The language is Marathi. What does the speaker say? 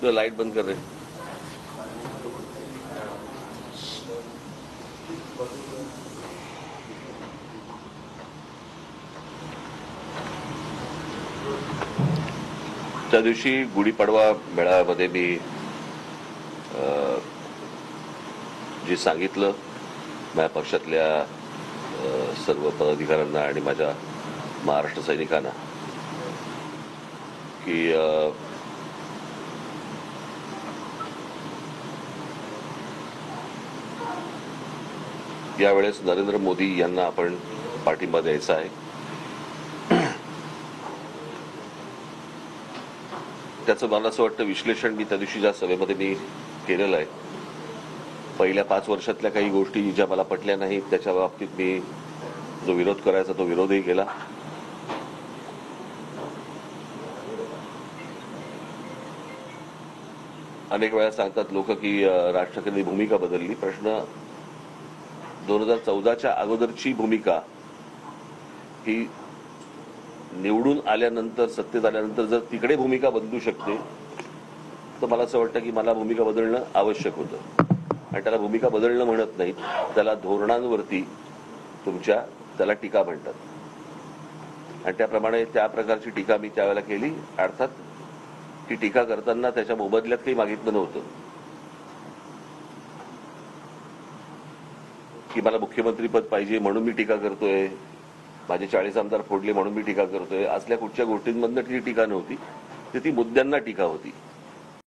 तो लाइट बंद कर रहे। त्या दिवशी गुढीपाडवा मेळाव्यामध्ये मी जे सांगितलं माझ्या पक्षातल्या सर्व पदाधिकाऱ्यांना आणि माझ्या महाराष्ट्र सैनिकांना की यावेळेस नरेंद्र मोदी यांना आपण पाठिंबा द्यायचा आहे। त्याचं मला असं वाटतं विश्लेषण मी त्या दिवशीच्या सभेमध्ये मी केलेलं आहे। पहिल्या 5 वर्षातल्या काही गोष्टी ज्या मला पटल्या नाहीत त्याच्या बाबतीत मी जो विरोध करायचा तो विरोधही केला। अनेक वेळा सांगतात लोक की राष्ट्रपतींनी भूमिका बदलली। प्रश्न 2014च्या अगोदरची भूमिका ही निवडून आल्यानंतर सत्तेत आल्यानंतर जर तिकडे भूमिका बदलू शकते तर मला असं वाटतं की मला भूमिका बदलणं आवश्यक होतं आणि त्याला भूमिका बदलणं म्हणत नाहीत, त्याला धोरणांवरती त्याला टीका म्हणतात आणि त्याप्रमाणे त्या प्रकारची टीका मी त्यावेळेला केली। अर्थात ती टीका करताना त्याच्या मोबदल्यात काही मागितलं नव्हतं की मला मुख्यमंत्रीपद पाहिजे म्हणून मी टीका करतोय, माझे 40 आमदार फोडले म्हणून मी टीका करतोय, असल्या कुठच्या गोष्टींमधनं ती टीका नव्हती, ती मुद्द्यांना टीका होती।